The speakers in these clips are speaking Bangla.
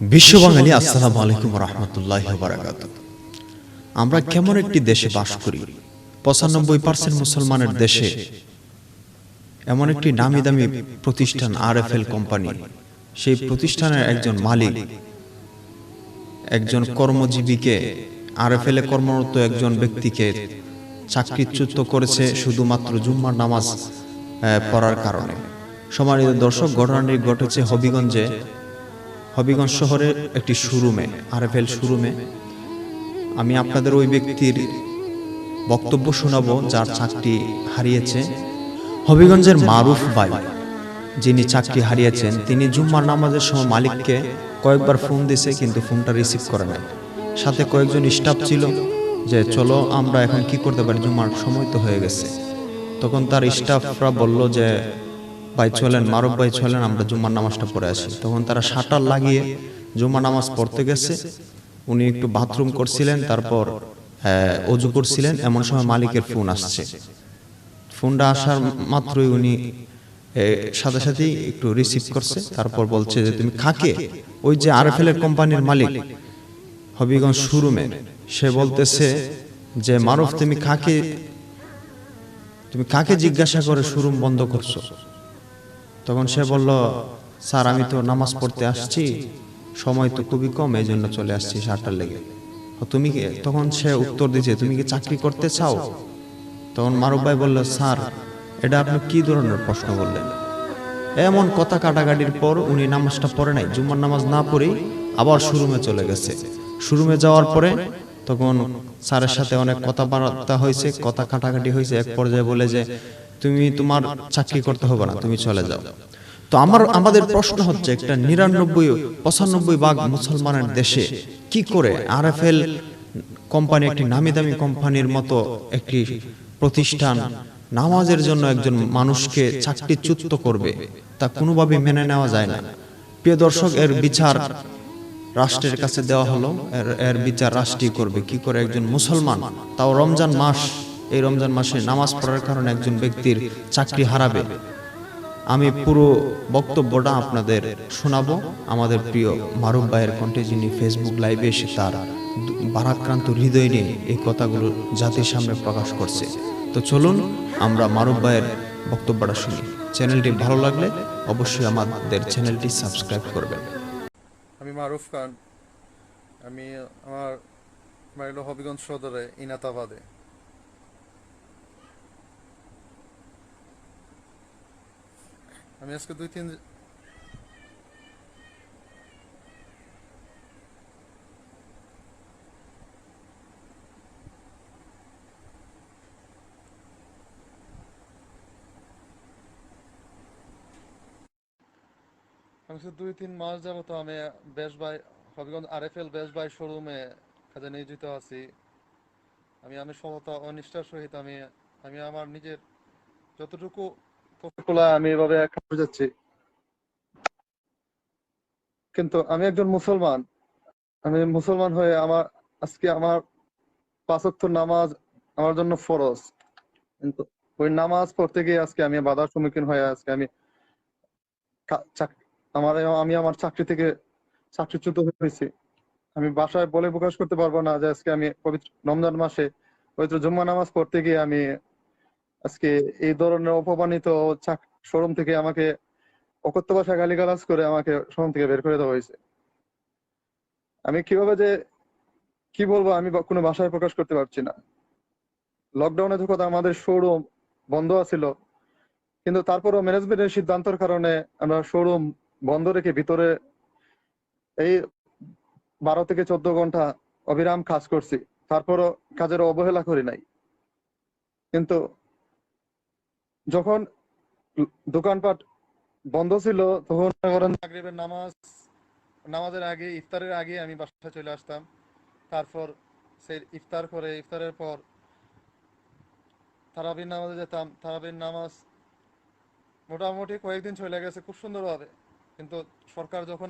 বিশ্ব বাঙালি আসসালামু আলাইকুম রহমতুল্লাহি ওয়া বারাকাতুহু। আমরা কেমন একটি দেশে বাস করি? ৯৫% মুসলমানের দেশে এমন একটি নামি দামি প্রতিষ্ঠান আরএফএল কোম্পানি, সেই প্রতিষ্ঠানের একজন মালিক একজন কর্মজীবীকে, আরএফএল এ কর্মরত একজন ব্যক্তিকে চাকরিচ্যুত করেছে শুধুমাত্র জুম্মার নামাজ পড়ার কারণে। সম্মানিত দর্শক, ঘটনাটি ঘটেছে হবিগঞ্জ শহরের একটি শোরুমে, আরএফএল শোরুমে। আমি আপনাদের ওই ব্যক্তির বক্তব্য শোনাবো যার চাকরি হারিয়েছে। হবিগঞ্জের মারুফ ভাই, যিনি চাকরি হারিয়েছেন, তিনি জুম্মার নামাজের সময় মালিককে কয়েকবার ফোন দিয়েছে, কিন্তু ফোনটা রিসিভ করে নাই। সাথে কয়েকজন স্টাফ ছিল যে চলো আমরা এখন কি করতে পারি, জুম্মার সময় তো হয়ে গেছে। তখন তার স্টাফরা বলল যে ভাই চলেন, মারুফ ভাই চলেন, আমরা জুম্মার নামাজটা পড়ে আসি। তখন তারা শাটার লাগিয়ে জুম্মার নামাজ পড়তে গেছে। উনি একটু বাথরুম করছিলেন, তারপর অজু করছিলেন, এমন সময় মালিকের ফোন আসছে। ফোনটা আসার মাত্রই উনি সাথে সাথেই একটু রিসিভ করছে। তারপর বলছে যে তুমি কাকে? ওই যে আরএফএল এর কোম্পানির মালিক হবিগঞ্জ শোরুমে, সে বলতেছে যে মারুফ তুমি কাকে জিজ্ঞাসা করে শোরুম বন্ধ করছো? তখন সে বলল, স্যার আমি তো নামাজ পড়তে আসছি, সময় তো খুবই কম, এই জন্য চলে আসছি শাটার লেগে। তুমি কি? তখন সে উত্তর দিয়েছে, তুমি কি চাকরি করতে চাও? তখন মারুফ ভাই বলল, স্যার এটা আপনি কি ধরনের প্রশ্ন বললেন? এমন কথা কাটাকাটির পর উনি নামাজটা পড়ে নাই, জুম্মার নামাজ না পড়েই আবার শোরুমে চলে গেছে। শোরুমে যাওয়ার পরে তখন স্যারের সাথে অনেক কথাবার্তা হয়েছে, কথা কাটাকাটি হয়েছে। এক পর্যায়ে বলে যে তুমি তোমার চাকরি করতে হবে না, তুমি চলে যাও। তো আমাদের প্রশ্ন হচ্ছে, একটা ৯৫-৯৫ ভাগ মুসলমানের দেশে কি করে আরএফএল কোম্পানি, একটি নামি দামি কোম্পানির মতো একটি প্রতিষ্ঠান, নামাজের জন্য একজন মানুষকে চাকরিচ্যুত করবে? তা কোনোভাবে মেনে নেওয়া যায় না। প্রিয় দর্শক, এর বিচার রাষ্ট্রের কাছে দেওয়া হলো, এর বিচার রাষ্ট্রই করবে। কি করে একজন মুসলমান, তাও রমজান মাস, এই রমজান মাসে নামাজ পড়ার কারণে একজন ব্যক্তির চাকরি হারাবে? আমি পুরো বক্তব্যটা আপনাদের শোনাবো আমাদের প্রিয় মারুফ ভাইয়ের কণ্ঠে, যিনি ফেসবুক লাইভে এসে তার ভারাক্রান্ত হৃদয় নিয়ে এই কথাগুলো জাতির সামনে প্রকাশ করছে। তো চলুন আমরা মারুফ ভাইয়ের বক্তব্যটা শুনি। চ্যানেলটি ভালো লাগলে অবশ্যই আমাদের চ্যানেলটি সাবস্ক্রাইব করবেন। আমি মারুফ খান। আমি আমার বাড়ি হলো হবিগঞ্জ সদরে ইনাতাবাদে। আমি আজকে দুই তিন মাস যাবত আমি বেশ ভাই হবিগঞ্জ আরএফএল বেশ ভাই শোরুমে কাজে নিয়োজিত আছি। আমি সমতা ও নিষ্ঠার সহিত আমি আমার নিজের যতটুকু কলা আমি এভাবে কাজে যাচ্ছি। কিন্তু আমি একজন মুসলমান। আমি মুসলমান হয়ে আমার ৫ ওয়াক্ত নামাজ আমার জন্য ফরজ। কিন্তু ওই নামাজ পড়তে গিয়ে আজকে আমি বাধার সম্মুখীন হয়ে আজকে আমি কা- চাক- আমার আমি আমার চাকরি থেকে চাকরিচ্যুত হয়েছি। আমি বাসায় বলে প্রকাশ করতে পারবো না যে আজকে আমি পবিত্র রমজান মাসে পবিত্র জুম্মা নামাজ পড়তে গিয়ে আমি আজকে এই ধরনের অপমানিত শোরুম থেকে আমাকে অকথ্য ভাষায় গালিগালাজ করে আমাকে শোরুম থেকে বের করে দেওয়া হয়েছে। আমি কিভাবে যে কি বলবো, আমি কোনো ভাষায় প্রকাশ করতে পারছি না। লকডাউনে যখন আমাদের শোরুম বন্ধ আছিল, কিন্তু তারপরও ম্যানেজমেন্টের সিদ্ধান্তের কারণে আমরা শোরুম বন্ধ রেখে ভিতরে এই ১২ থেকে ১৪ ঘন্টা অবিরাম কাজ করছি। তারপরও কাজের অবহেলা করি নাই। কিন্তু যখন দোকানপাট বন্ধ ছিল, তখন মনে করেন মাগরিবের নামাজের আগে, ইফতারের আগে আমি বাসায় চলে আসতাম। তারপর সেই ইফতারের পর তারাবির নামাজে যেতাম। তারাবির নামাজ মোটামুটি কয়েকদিন চলে গেছে খুব সুন্দরভাবে। কিন্তু সরকার যখন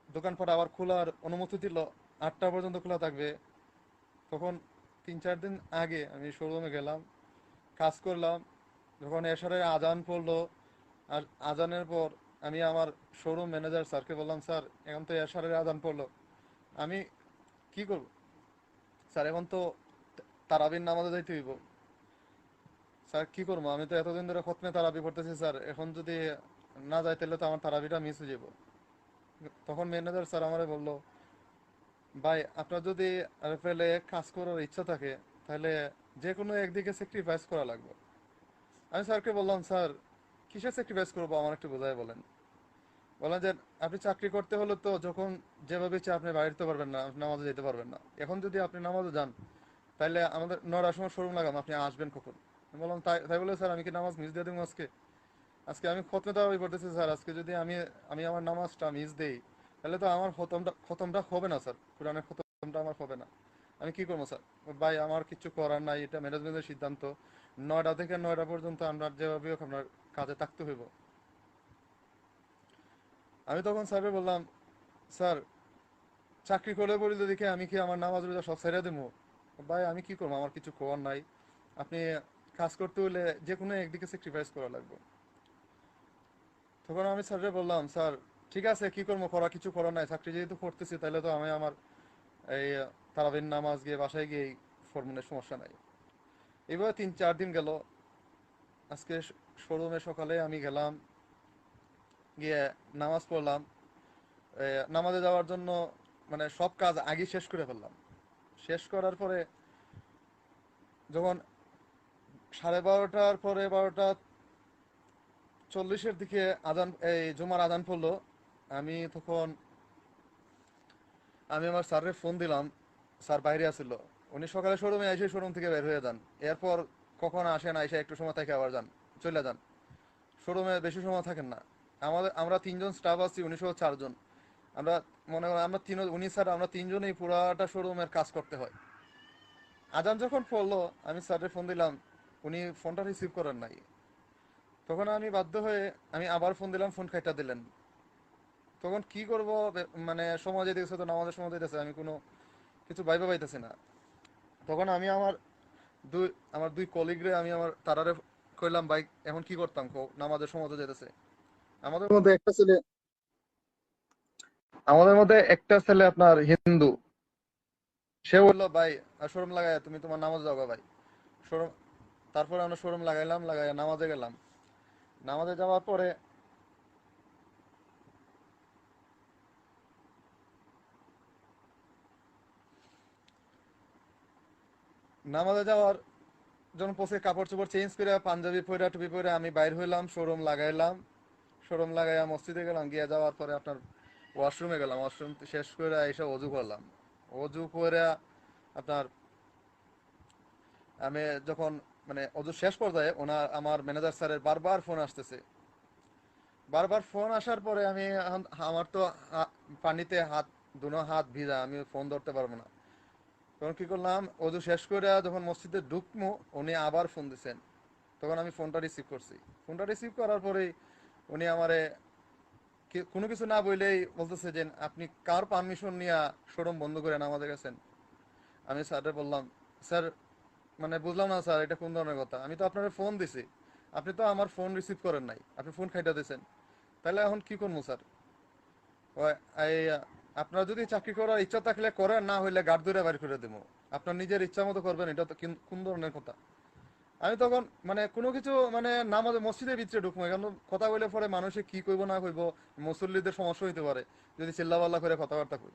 দোকানপাট আবার খোলার অনুমতি দিল, ৮টা পর্যন্ত খোলা থাকবে, তখন ৩-৪ দিন আগে আমি শোরুমে গেলাম, কাজ করলাম। যখন এশারের আজান পড়লো, আর আজানের পর আমি আমার শোরুম ম্যানেজার স্যারকে বললাম, স্যার এখন তো এশারের আজান পড়লো, আমি কি করব স্যার? এখন তো তারাবির নামাজে যাইতে হইব, স্যার কি করবো? আমি তো এতদিন ধরে খতমে তারাবি পড়তেছি স্যার, এখন যদি না যাই তাহলে তো আমার তারাবিটা মিস হয়ে যাব। তখন ম্যানেজার স্যার আমারে বললো, ভাই আপনার যদি আরএফএল-এ কাজ করার ইচ্ছা থাকে তাহলে যে কোনো একদিকে স্যাক্রিফাইস করা লাগবে। আমি স্যারকে বললাম, স্যার কিসের স্যাক্রিফাইস করবো আমার একটু বোঝাই বলেন। বললেন যে আপনি চাকরি করতে হলে তো যখন যেভাবে ইচ্ছা আপনি বাইরে পারবেন না, আপনি নামাজে যেতে পারবেন না। এখন যদি আপনি নামাজে যান তাহলে আমাদের 9টার সময় শোরুম লাগাম, আপনি আসবেন কখন? আমি বললাম, তাই তাই বলে স্যার আমি কি নামাজ মিস দিয়ে দেবো আজকে? আজকে আমি খতমে তারাবি পড়তেছি স্যার, আজকে যদি আমি আমি আমার নামাজটা মিস দেই তাহলে তো আমার খতমটা হবে না স্যার, কোরআনের খতমটা আমার হবে না। আমি কি করবো স্যার? ভাই আমার কিছু করার নাই, এটা ম্যানেজমেন্টের সিদ্ধান্ত। 9টা থেকে 9টা পর্যন্ত আমরা যেভাবে হোক আপনার কাজে থাকতে হইব। আমি তখন স্যারকে বললাম, স্যার চাকরি করে পড়ি তো দেখে আমি কি আমার নামাজ রোজা সব ছেড়ে দেবো? ভাই আমি কি করবো, আমার কিছু করার নাই। আপনি কাজ করতে হলে যে কোনো একদিকে স্যাক্রিফাইস করা লাগবে। তখন আমি স্যারকে বললাম, স্যার ঠিক আছে কি করবো, কিছু করার নাই, চাকরি যেহেতু করতেছি তাহলে তো আমি আমার এই তারাবির নামাজ গিয়ে বাসায় গিয়ে ফরমানের সমস্যা নাই। এইভাবে 3-4 দিন গেল। আজকে শোরুমে সকালে আমি গেলাম, গিয়ে নামাজ পড়লাম। নামাজে যাওয়ার জন্য মানে সব কাজ আগে শেষ করে ফেললাম। শেষ করার পরে যখন 12:30 পরে 12:40 দিকে আজান, এই জুমার আজান পড়লো, আমি তখন আমি আমার স্যারের ফোন দিলাম। স্যার বাইরে আসছিল, উনি সকালে শোরুমে এসে শোরুম থেকে বের হয়ে যান। এরপর কখন আসেন, এসে একটু সময় থেকে আবার যান, চলে যান। শোরুমে বেশি সময় থাকেন না। আমরা 3জন স্টাফ আছি, উনি সহ 4জন। আমরা মনে করেন আমরা উনি স্যার আমরা 3জনই পুরাটা শোরুমের কাজ করতে হয়। আজান যখন পড়লো আমি স্যারের ফোন দিলাম, উনি ফোনটা রিসিভ করেন নাই। তখন আমি বাধ্য হয়ে আমি আবার ফোন দিলাম, ফোন কাইটা দিলেন। তখন কি করব, মানে সময় যেতেছে তো, নামাজের সময় যেতেছে, আমি কোনো কিছু ভাইবা পাইতেছি না। তখন আমি দুই আমার দুই কলিগরে আমি তারারে কইলাম, ভাই এখন কি করতাম কো, নামাজের সময় তো যেতেছে। আমাদের মধ্যে একটা ছেলে আমাদের মধ্যে একটা ছেলে আপনার হিন্দু। সে বললো, ভাই শোরুম লাগাই তুমি তোমার নামাজ যাও গা ভাই। শোরুম তারপরে আমরা শোরুম লাগাইলাম, লাগাই নামাজে গেলাম। নামাজে যাওয়ার পরে নামাজে যাওয়ার যখন পৌঁছে কাপড় চোপড় চেঞ্জ করে পাঞ্জাবি পরে টুপি পরে আমি বাইর হইলাম, শোরুম লাগাইলাম। শোরুম লাগাইয়া মসজিদে গেলাম, গিয়ে যাওয়ার পরে আপনার ওয়াশরুমে গেলাম, ওয়াশরুম শেষ করে এসে অজু করলাম। অজু করে আপনার আমি যখন মানে অজু শেষ পর্যায়ে আমার ম্যানেজার স্যারের বারবার ফোন আসতেছে। বারবার ফোন আসার পরে আমি আমার তো পানিতে দুনো হাত ভিজা, আমি ফোন ধরতে পারবো না। তখন কি করলাম, অজু শেষ করে যখন মসজিদে ঢুকমু উনি আবার ফোন দিছেন। তখন আমি ফোনটা রিসিভ করছি। ফোনটা রিসিভ করার পরেই উনি আমারে কোনো কিছু না বললেই বলতেছে যে আপনি কার পারমিশন নিয়ে শোরুম বন্ধ করে আমাদের গেছেন। আমি স্যারকে বললাম, স্যার মানে বুঝলাম না স্যার, এটা কোন ধরনের কথা? আমি তো আপনার ফোন দিছি, আপনি তো আমার ফোন রিসিভ করেন নাই, আপনি ফোন খাইটা দিয়েছেন, তাহলে এখন কি করবো স্যার? ওই এই আপনার যদি চাকরি করার ইচ্ছা থাকলে করেন, না হইলে গার্ড ধরে বাইর করে দেবো। আপনার নিজের ইচ্ছা মতো করবেন, এটা তো কোন ধরনের কথা? আমি তখন মানে কোনো কিছু মানে নামাজ মসজিদের ভিতরে ঢুকবো, এখন কথা বলে পরে মানুষে কি কইব না কইব, মুসল্লিদের সমস্যা হইতে পারে যদি চিল্লাপাল্লা করে কথাবার্তা কই।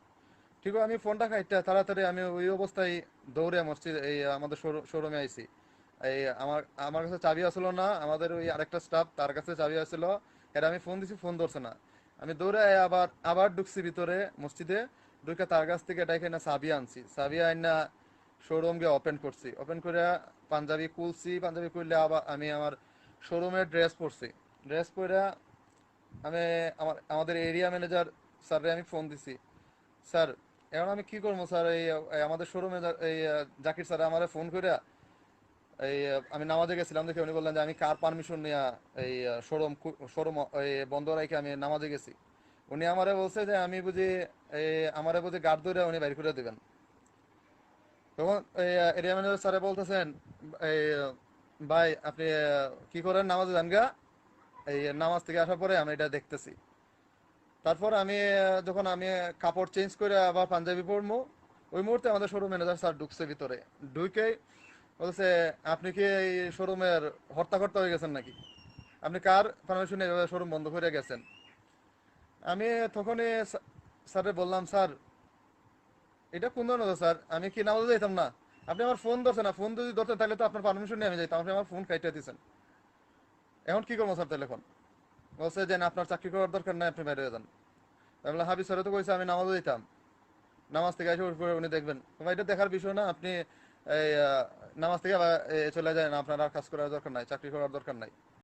ঠিক আছে, আমি ফোনটা খাইতে তাড়াতাড়ি আমি ওই অবস্থায় দৌড়ে মসজিদ এই আমাদের শোরুমে আইছি। এই আমার আমার কাছে চাবি আসলো না, আমাদের ওই আরেকটা স্টাফ তার কাছে চাবি আসছিল। এর আমি ফোন দিছি, ফোন ধরছে না। আমি দৌড়ে আবার আবার ঢুকছি ভিতরে মসজিদে। ঢুকে তার কাছ থেকে এটা এখানে চাবি আনছি, চাবি আইনা শোরুম গিয়ে ওপেন করছি। ওপেন করে পাঞ্জাবি খুলছি, পাঞ্জাবি খুললে আবার আমি আমার শোরুমের ড্রেস পরছি। ড্রেস পরে আমি আমাদের এরিয়া ম্যানেজার স্যাররে আমি ফোন দিছি, স্যার এখন আমি কি করবো স্যার? এই আমাদের শোরুমে এই জাকির স্যার আমারে ফোন করে আমি নামাজে গেছিলাম দেখে উনি বললেন যে আমি কার পারমিশন নিয়ে এই শোরুম এই বন্ধ রেখে আমি নামাজে গেছি। উনি আমারে বলছে যে আমি বুঝি এই আমারে বুঝি গার্ড ধরে উনি বাইর করে দিবেন। তখন এই এরিয়া ম্যানেজার স্যারে বলতেছেন, এই ভাই আপনি কি করেন, নামাজে যান গা। এই নামাজ থেকে আসার পরে আমি এটা দেখতেছি। তারপর আমি যখন আমি কাপড় চেঞ্জ করে আবার পাঞ্জাবি পরবো, ওই মুহূর্তে আমাদের শোরুম ম্যানেজার স্যার ঢুকছে ভিতরে। ঢুকে বলছে, আপনি কি এই শোরুমের হর্তাকর্তা হয়ে গেছেন নাকি? আপনি কার পারমিশনে এভাবে শোরুম বন্ধ করে গেছেন? আমি তখনই স্যারে বললাম, স্যার এটা কোন ধরনের কথা স্যার? আমি কি নামাজে যেতাম না? আপনি আমার ফোন ধরছেন না, ফোন যদি ধরতেন তাহলে তো আপনার পারমিশন নিয়ে আমি যাইতাম, আপনি আমার ফোন কাইটে দিয়েছেন। এখন কি করবো স্যার তাহলে? এখন বলছে যে না, আপনার চাকরি করার দরকার নাই, আপনি বাইরে হয়ে যান। আমি বললাম, হাবিজ স্যারে তো কইছে আমি নামাজে যেতাম, নামাজ থেকে এসে উঠে উনি দেখবেন। ভাই এটা দেখার বিষয় না, আপনি এই নামাজ থেকে আবার চলে যায় না, আপনার আর কাজ করার দরকার নাই, চাকরি করার দরকার নাই।